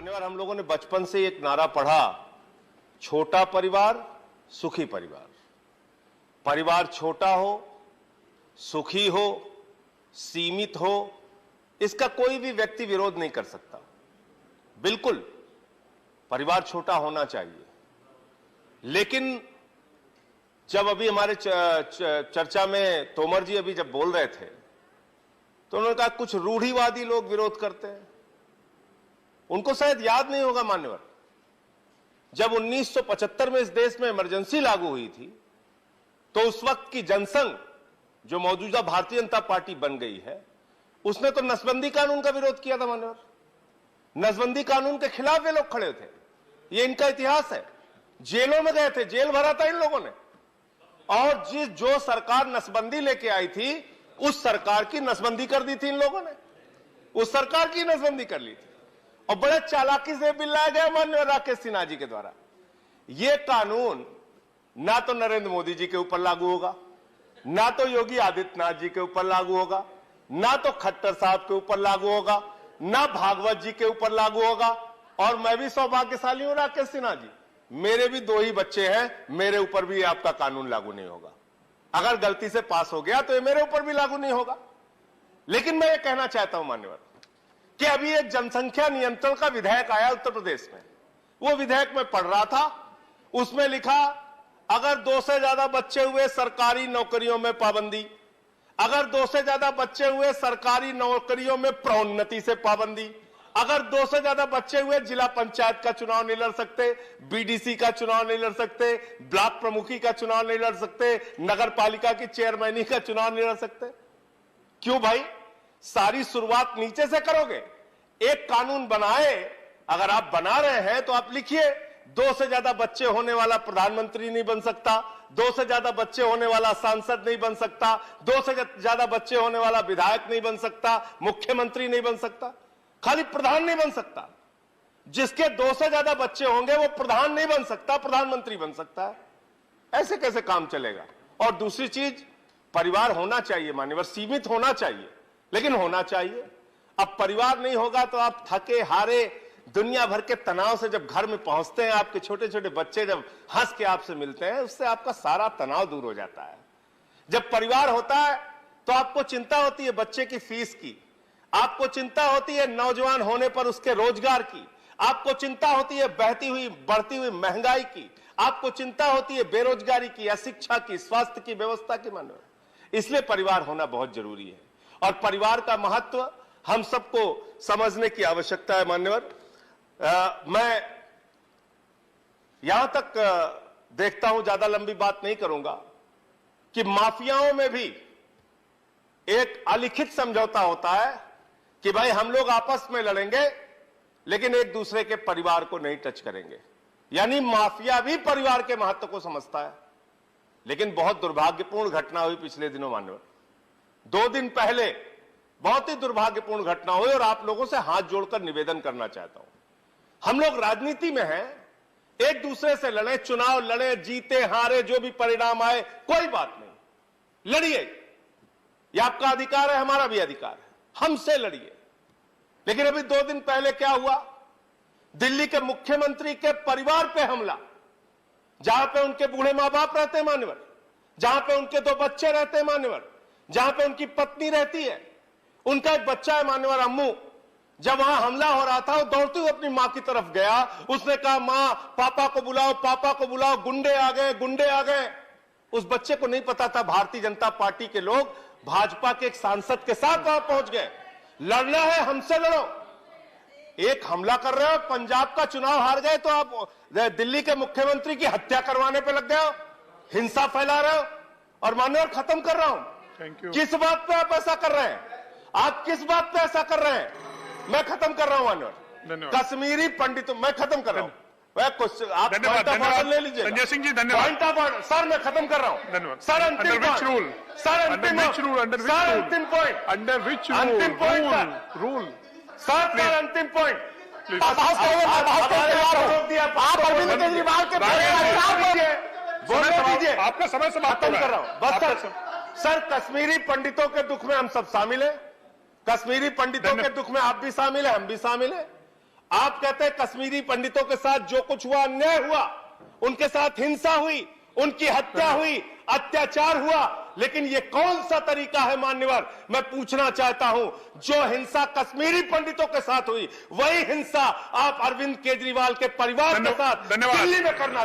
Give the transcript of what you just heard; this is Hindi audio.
मान्यवर, हम लोगों ने बचपन से एक नारा पढ़ा, छोटा परिवार सुखी परिवार। परिवार छोटा हो, सुखी हो, सीमित हो, इसका कोई भी व्यक्ति विरोध नहीं कर सकता। बिल्कुल परिवार छोटा होना चाहिए, लेकिन जब अभी हमारे चर्चा में तोमर जी अभी जब बोल रहे थे तो उन्होंने कहा कुछ रूढ़िवादी लोग विरोध करते हैं। उनको शायद याद नहीं होगा मान्यवर, जब 1975 में इस देश में इमरजेंसी लागू हुई थी तो उस वक्त की जनसंघ, जो मौजूदा भारतीय जनता पार्टी बन गई है, उसने तो नसबंदी कानून का विरोध किया था मान्यवर। नसबंदी कानून के खिलाफ ये लोग खड़े थे, ये इनका इतिहास है। जेलों में गए थे, जेल भरा था इन लोगों ने। और जो सरकार नसबंदी लेके आई थी, उस सरकार की नसबंदी कर दी थी इन लोगों ने, उस सरकार की नसबंदी कर ली थी। और बड़े चालाकी से बिल लाया गया माननीय राकेश सिन्हा जी के द्वारा। यह कानून ना तो नरेंद्र मोदी जी के ऊपर लागू होगा, ना तो योगी आदित्यनाथ जी के ऊपर लागू होगा, ना तो खट्टर साहब के ऊपर लागू होगा, ना भागवत जी के ऊपर लागू होगा। और मैं भी सौभाग्यशाली हूं राकेश सिन्हा जी, मेरे भी 2 ही बच्चे हैं, मेरे ऊपर भी आपका कानून लागू नहीं होगा। अगर गलती से पास हो गया तो ये मेरे ऊपर भी लागू नहीं होगा। लेकिन मैं ये कहना चाहता हूं मान्यवर कि अभी एक जनसंख्या नियंत्रण का विधेयक आया उत्तर प्रदेश में। वो विधेयक में पढ़ रहा था, उसमें लिखा अगर 2 से ज्यादा बच्चे हुए सरकारी नौकरियों में पाबंदी, अगर 2 से ज्यादा बच्चे हुए सरकारी नौकरियों में प्रोन्नति से पाबंदी, अगर 2 से ज्यादा बच्चे हुए जिला पंचायत का चुनाव नहीं लड़ सकते, बीडीसी का चुनाव नहीं लड़ सकते, ब्लॉक प्रमुखी का चुनाव नहीं लड़ सकते, नगर पालिका की चेयरमैनी का चुनाव नहीं लड़ सकते। क्यों भाई, सारी शुरुआत नीचे से करोगे। एक कानून बनाए, अगर आप बना रहे हैं तो आप लिखिए 2 से ज्यादा बच्चे होने वाला प्रधानमंत्री नहीं बन सकता, 2 से ज्यादा बच्चे होने वाला सांसद नहीं बन सकता, 2 से ज्यादा बच्चे होने वाला विधायक नहीं बन सकता, मुख्यमंत्री नहीं बन सकता, खाली प्रधान नहीं बन सकता। जिसके 2 से ज्यादा बच्चे होंगे वो प्रधान नहीं बन सकता, प्रधानमंत्री बन सकता है। ऐसे कैसे काम चलेगा। और दूसरी चीज, परिवार होना चाहिए मान्यवर, सीमित होना चाहिए, लेकिन होना चाहिए। अब परिवार नहीं होगा तो आप थके हारे दुनिया भर के तनाव से जब घर में पहुंचते हैं, आपके छोटे छोटे बच्चे जब हंस के आपसे मिलते हैं, उससे आपका सारा तनाव दूर हो जाता है। जब परिवार होता है तो आपको चिंता होती है बच्चे की फीस की, आपको चिंता होती है नौजवान होने पर उसके रोजगार की, आपको चिंता होती है बहती हुई बढ़ती हुई महंगाई की, आपको चिंता होती है बेरोजगारी की, अशिक्षा की, स्वास्थ्य की व्यवस्था की। मानव इसलिए परिवार होना बहुत जरूरी है और परिवार का महत्व हम सबको समझने की आवश्यकता है। मान्यवर, मैं यहां तक देखता हूं, ज्यादा लंबी बात नहीं करूंगा, कि माफियाओं में भी एक अलिखित समझौता होता है कि भाई हम लोग आपस में लड़ेंगे लेकिन एक दूसरे के परिवार को नहीं टच करेंगे। यानी माफिया भी परिवार के महत्व को समझता है। लेकिन बहुत दुर्भाग्यपूर्ण घटना हुई पिछले दिनों मान्यवर। 2 दिन पहले बहुत ही दुर्भाग्यपूर्ण घटना हुई और आप लोगों से हाथ जोड़कर निवेदन करना चाहता हूं। हम लोग राजनीति में हैं, एक दूसरे से लड़े, चुनाव लड़े, जीते हारे, जो भी परिणाम आए कोई बात नहीं, लड़िए, यह आपका अधिकार है, हमारा भी अधिकार है, हमसे लड़िए। लेकिन अभी 2 दिन पहले क्या हुआ, दिल्ली के मुख्यमंत्री के परिवार पे हमला, जहां पे उनके बूढ़े मां बाप रहते हैं मान्यवर, जहां पे उनके 2 बच्चे रहते हैं मान्यवर, जहां पे उनकी पत्नी रहती है, उनका एक बच्चा है मान्यवर अम्मू। जब वहां हमला हो रहा था, वो दौड़ते हुए अपनी मां की तरफ गया, उसने कहा मां पापा को बुलाओ, पापा को बुलाओ, गुंडे आ गए, गुंडे आ गए। उस बच्चे को नहीं पता था भारतीय जनता पार्टी के लोग भाजपा के एक सांसद के साथ वहां पहुंच गए। लड़ना है हमसे लड़ो। एक हमला कर रहे हो, पंजाब का चुनाव हार गए तो आप दिल्ली के मुख्यमंत्री की हत्या करवाने पे लग गए हो, हिंसा फैला रहे हो। और मान्यवर, खत्म कर रहा हूं, किस बात पे आप ऐसा कर रहे हैं, आप किस बात पे ऐसा कर रहे हैं, मैं खत्म कर रहा हूं मान्यवर। कश्मीरी पंडितों, मैं खत्म कर रहा हूं। आप ले लीजिए संजय सिंह जी, धन्यवाद। सर मैं खत्म कर रहा हूं। सर अंतिम पॉइंट, सर अंतिम पॉइंट, अंडर विच अंतिम पॉइंट रूल, सर अंतिम पॉइंट। आप अरविंद केजरीवाल के बोलने दीजिए, आपका समय समाप्त खत्म कर रहा हूं बस। सर कश्मीरी पंडितों के दुख में हम सब शामिल हैं, कश्मीरी पंडितों के दुख में आप भी शामिल हैं, हम भी शामिल हैं। आप कहते हैं कश्मीरी पंडितों के साथ जो कुछ हुआ, अन्याय हुआ, उनके साथ हिंसा हुई, उनकी हत्या हुई, अत्याचार हुआ, लेकिन ये कौन सा तरीका है मान्यवर? मैं पूछना चाहता हूं, जो हिंसा कश्मीरी पंडितों के साथ हुई, वही हिंसा आप अरविंद केजरीवाल के परिवार के साथ दिल्ली में करना